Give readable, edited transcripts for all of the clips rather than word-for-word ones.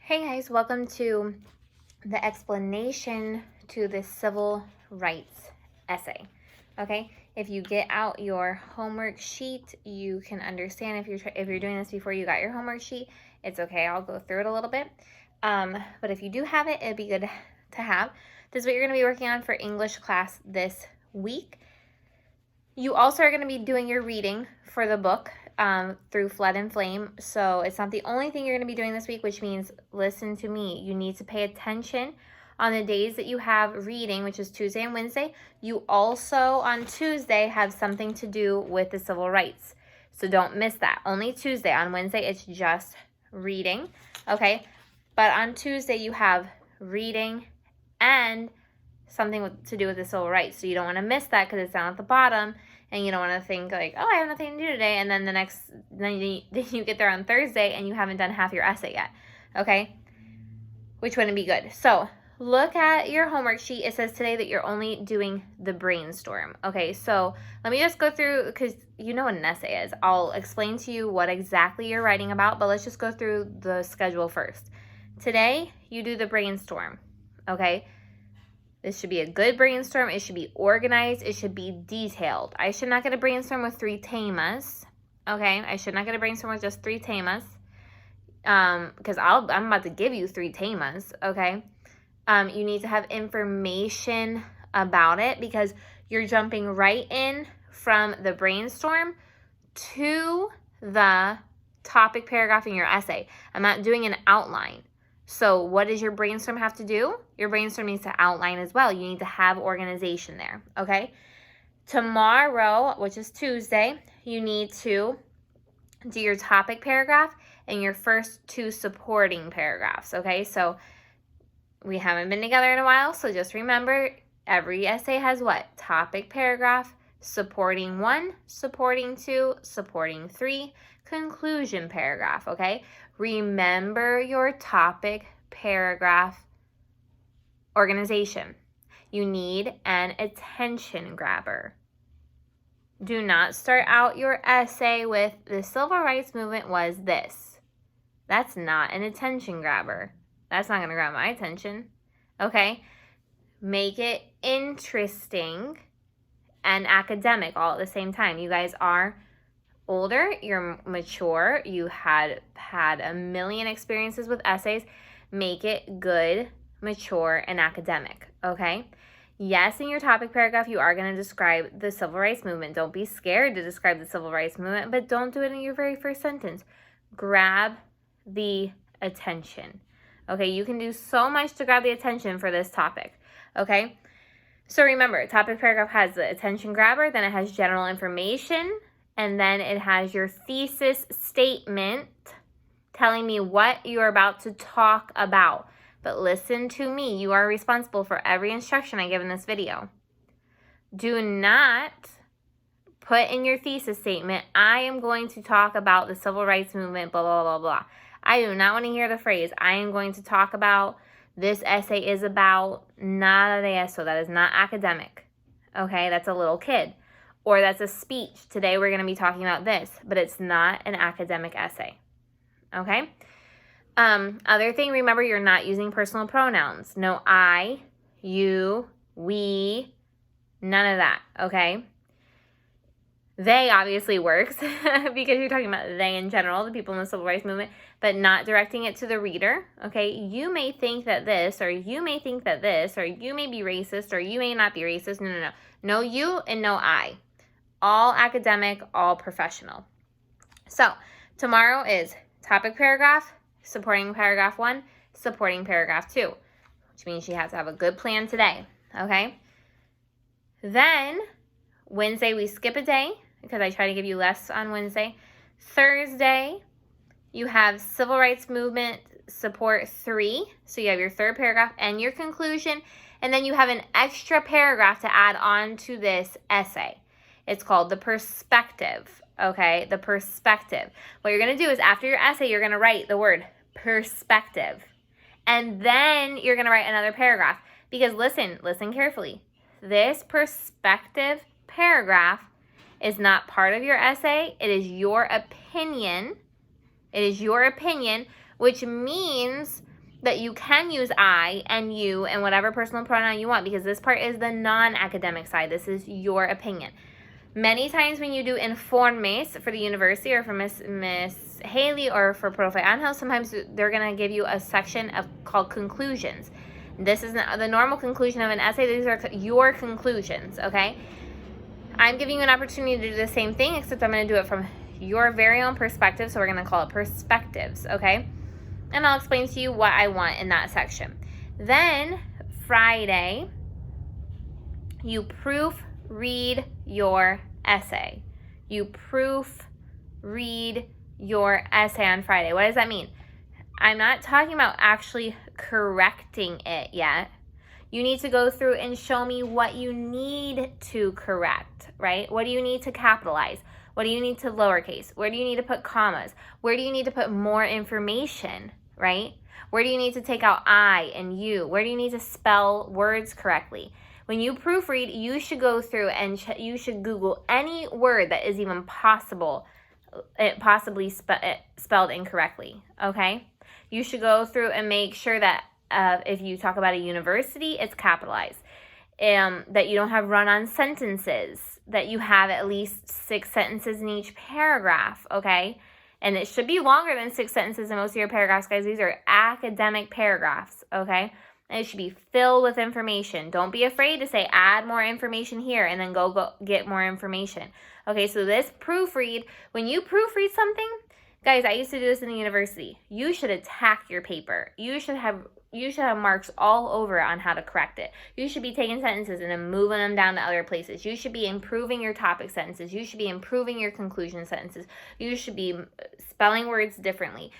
Hey guys, welcome to the explanation to this civil rights essay. Okay, if you get out your homework sheet, you can understand if you're doing this before you got your homework sheet. It's okay, I'll go through it a little bit. But if you do have it, it'd be good to have. This is what you're going to be working on for English class this week. You also are going to be doing your reading for the book through Flood and Flame. So it's not the only thing you're going to be doing this week, which means listen to me. You need to pay attention on the days that you have reading, which is Tuesday and Wednesday. You also on Tuesday have something to do with the civil rights. So don't miss that. Only Tuesday. On Wednesday, it's just reading. Okay. But on Tuesday, you have reading and something to do with the civil rights. So you don't want to miss that because it's down at the bottom. And you don't want to think like, oh, I have nothing to do today. And then then you get there on Thursday and you haven't done half your essay yet. Okay? Which wouldn't be good. So look at your homework sheet. It says today that you're only doing the brainstorm. Okay, so let me just go through, because you know what an essay is. I'll explain to you what exactly you're writing about, but let's just go through the schedule first. Today, you do the brainstorm. Okay? This should be a good brainstorm. It should be organized. It should be detailed. I should not get a brainstorm with 3 temas. Okay? I should not get a brainstorm with just 3 temas. Because I'm about to give you 3 temas. Okay? You need to have information about it because you're jumping right in from the brainstorm to the topic paragraph in your essay. I'm not doing an outline. So what does your brainstorm have to do? Your brainstorm needs to outline as well. You need to have organization there, okay? Tomorrow, which is Tuesday, you need to do your topic paragraph and your first 2 supporting paragraphs, okay? So we haven't been together in a while, so just remember every essay has what? Topic paragraph, supporting 1, supporting 2, supporting 3, conclusion paragraph, okay? Remember your topic paragraph organization. You need an attention grabber. Do not start out your essay with the civil rights movement was this. That's not an attention grabber. That's not going to grab my attention. Okay? Make it interesting and academic all at the same time. You guys are older, you're mature, you had a million experiences with essays. Make it good, mature, and academic, okay? Yes, in your topic paragraph, you are going to describe the civil rights movement. Don't be scared to describe the civil rights movement, but don't do it in your very first sentence. Grab the attention, okay? You can do so much to grab the attention for this topic, okay? So remember, topic paragraph has the attention grabber, then it has general information, and then it has your thesis statement telling me what you're about to talk about. But listen to me. You are responsible for every instruction I give in this video. Do not put in your thesis statement, I am going to talk about the civil rights movement, blah, blah, blah, blah. I do not want to hear the phrase, I am going to talk about, this essay is about, nada de eso. That is not academic. Okay, that's a little kid. Or that's a speech. Today we're going to be talking about this, but it's not an academic essay. Okay? Other thing, remember you're not using personal pronouns. No I, you, we, none of that. Okay? They obviously works because you're talking about they in general, the people in the civil rights movement, but not directing it to the reader. Okay? You may think that this, or you may think that this, or you may be racist, or you may not be racist. No, no, no. No you and no I. All academic, all professional. So, tomorrow is topic paragraph, supporting paragraph 1, supporting paragraph 2, which means you have to have a good plan today, okay? Then, Wednesday, we skip a day because I try to give you less on Wednesday. Thursday, you have civil rights movement support 3, so you have your 3rd paragraph and your conclusion, and then you have an extra paragraph to add on to this essay. It's called the perspective, okay? The perspective. What you're going to do is after your essay, you're going to write the word perspective. And then you're going to write another paragraph. Because listen carefully. This perspective paragraph is not part of your essay. It is your opinion. It is your opinion, which means that you can use I and you and whatever personal pronoun you want, because this part is the non-academic side. This is your opinion. Many times when you do informes for the university or for Miss Haley or for Proofread Angel, sometimes they're going to give you a section called conclusions. This is not the normal conclusion of an essay. These are your conclusions, okay? I'm giving you an opportunity to do the same thing, except I'm going to do it from your very own perspective, so we're going to call it perspectives, okay? And I'll explain to you what I want in that section. Then, Friday, you proofread your essay. You proofread your essay on Friday. What does that mean? I'm not talking about actually correcting it yet. You need to go through and show me what you need to correct, right? What do you need to capitalize? What do you need to lowercase? Where do you need to put commas? Where do you need to put more information, right? Where do you need to take out I and you? Where do you need to spell words correctly? When you proofread, you should go through and you should Google any word that is even possibly spelled incorrectly, okay? You should go through and make sure that if you talk about a university, it's capitalized. That you don't have run-on sentences, that you have at least 6 sentences in each paragraph, okay? And it should be longer than 6 sentences in most of your paragraphs, guys. These are academic paragraphs, okay? And it should be filled with information. Don't be afraid to say, add more information here, and then go get more information. Okay, so this proofread, when you proofread something, guys, I used to do this in the university. You should attack your paper. You should have marks all over on how to correct it. You should be taking sentences and then moving them down to other places. You should be improving your topic sentences. You should be improving your conclusion sentences. You should be spelling words differently.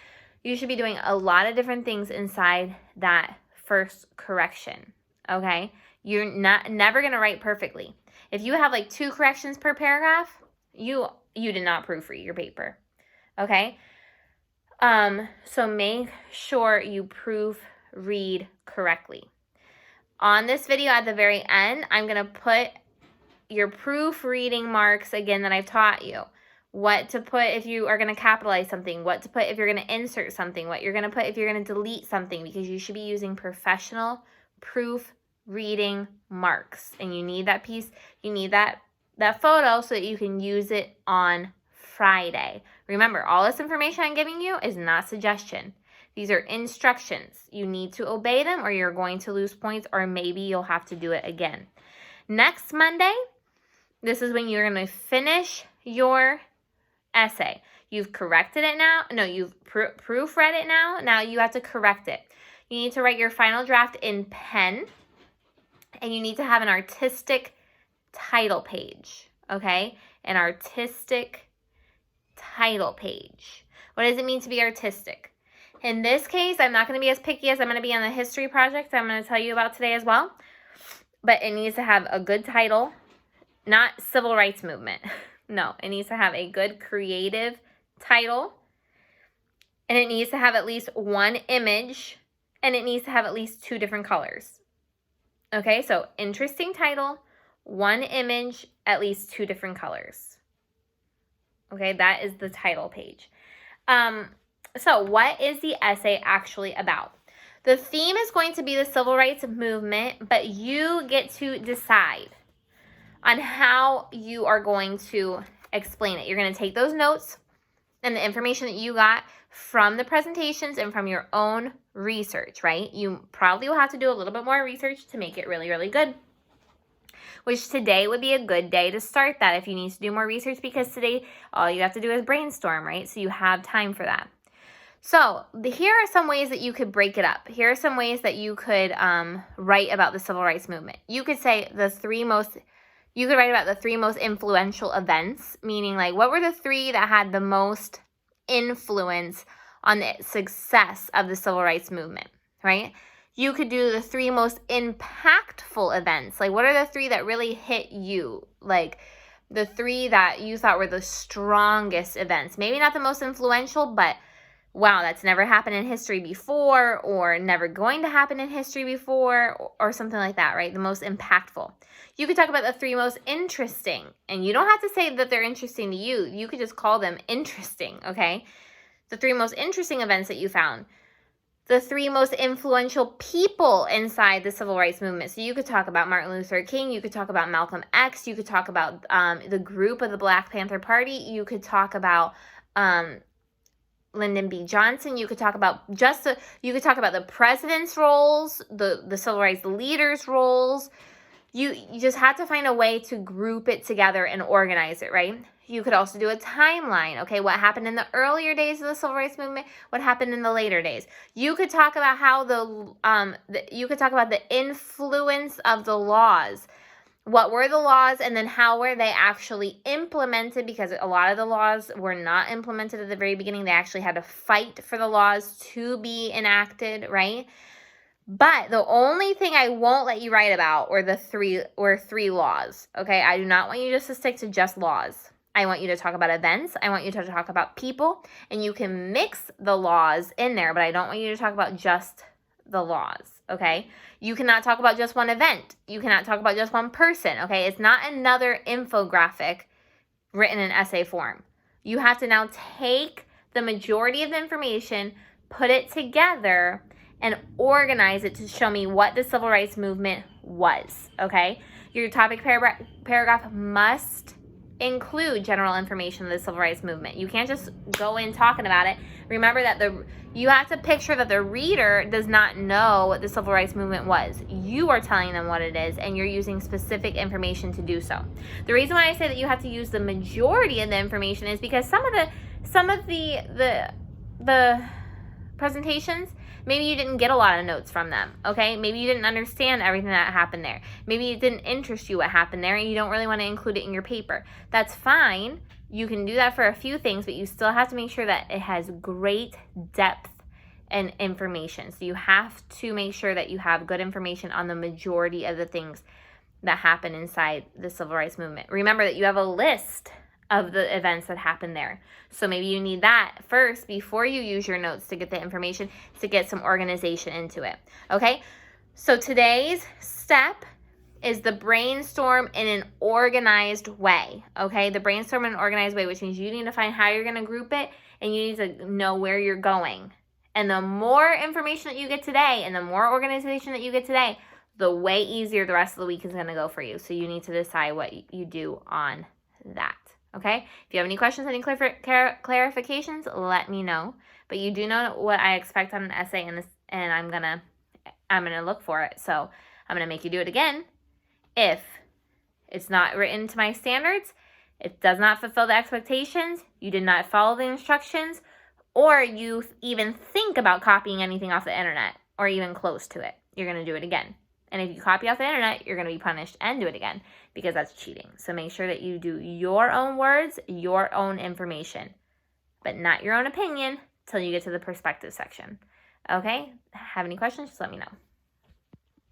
You should be doing a lot of different things inside that first correction, okay? You're never going to write perfectly. If you have like 2 corrections per paragraph, you did not proofread your paper, okay? So make sure you proofread correctly. On this video at the very end, I'm going to put your proofreading marks again that I've taught you. What to put if you are going to capitalize something, what to put if you're going to insert something, what you're going to put if you're going to delete something, because you should be using professional proofreading marks. And you need that piece, you need that photo so that you can use it on Friday. Remember, all this information I'm giving you is not suggestion. These are instructions. You need to obey them or you're going to lose points, or maybe you'll have to do it again. Next Monday, this is when you're going to finish your essay. You've corrected it now. No, you've proofread it now. Now you have to correct it. You need to write your final draft in pen, and you need to have an artistic title page, okay? An artistic title page. What does it mean to be artistic? In this case, I'm not going to be as picky as I'm going to be on the history project I'm going to tell you about today as well, but it needs to have a good title, not civil rights movement. No, it needs to have a good creative title, and it needs to have at least 1 image, and it needs to have at least 2 different colors. Okay, so interesting title, 1 image, at least 2 different colors. Okay, that is the title page. So what is the essay actually about? The theme is going to be the civil rights movement, but you get to decide on how you are going to explain it. You're going to take those notes and the information that you got from the presentations and from your own research, right? You probably will have to do a little bit more research to make it really, really good, which today would be a good day to start that if you need to do more research, because today all you have to do is brainstorm, right? So you have time for that. So here are some ways that you could break it up. Here are some ways that you could write about the civil rights movement. You could say you could write about the 3 most influential events, meaning like what were the 3 that had the most influence on the success of the civil rights movement, right? You could do the 3 most impactful events. Like what are the 3 that really hit you? Like the 3 that you thought were the strongest events. Maybe not the most influential, but wow, that's never happened in history before, or never going to happen in history before, or something like that, right? The most impactful. You could talk about the 3 most interesting, and you don't have to say that they're interesting to you. You could just call them interesting, okay? The 3 most interesting events that you found. the 3 most influential people inside the civil rights movement. So you could talk about Martin Luther King, you could talk about Malcolm X, you could talk about the group of the Black Panther Party, you could talk about Lyndon B. Johnson, you could talk about you could talk about the president's roles, the civil rights leaders' roles. You just have to find a way to group it together and organize it, right? You could also do a timeline. Okay, what happened in the earlier days of the civil rights movement? What happened in the later days? You could talk about how you could talk about the influence of the laws. What were the laws, and then how were they actually implemented? Because a lot of the laws were not implemented at the very beginning. They actually had to fight for the laws to be enacted, right? But the only thing I won't let you write about were three laws. Okay, I do not want you just to stick to just laws. I want you to talk about events. I want you to talk about people, and you can mix the laws in there, but I don't want you to talk about just the laws, okay? You cannot talk about just one event. You cannot talk about just one person, okay? It's not another infographic written in essay form. You have to now take the majority of the information, put it together, and organize it to show me what the civil rights movement was, okay? Your topic paragraph must include general information of the civil rights movement. You can't just go in talking about it. Remember that you have to picture that the reader does not know what the civil rights movement was. You are telling them what it is, and you're using specific information to do so. The reason why I say that you have to use the majority of the information is because some of the presentations, maybe you didn't get a lot of notes from them, okay? Maybe you didn't understand everything that happened there. Maybe it didn't interest you what happened there, and you don't really want to include it in your paper. That's fine. You can do that for a few things, but you still have to make sure that it has great depth and information. So you have to make sure that you have good information on the majority of the things that happen inside the civil rights movement. Remember that you have a list of the events that happened there. So maybe you need that first before you use your notes to get the information, to get some organization into it. Okay? So today's step is the brainstorm in an organized way. Okay? The brainstorm in an organized way, which means you need to find how you're going to group it, and you need to know where you're going. And the more information that you get today and the more organization that you get today, the way easier the rest of the week is going to go for you. So you need to decide what you do on that. Okay? If you have any questions, any clarifications, let me know. But you do know what I expect on an essay, and I'm gonna look for it. So I'm gonna make you do it again. If it's not written to my standards, it does not fulfill the expectations, you did not follow the instructions, or you even think about copying anything off the internet, or even close to it, you're gonna do it again. And if you copy off the internet, you're going to be punished and do it again, because that's cheating. So make sure that you do your own words, your own information, but not your own opinion till you get to the perspective section. Okay? Have any questions? Just let me know.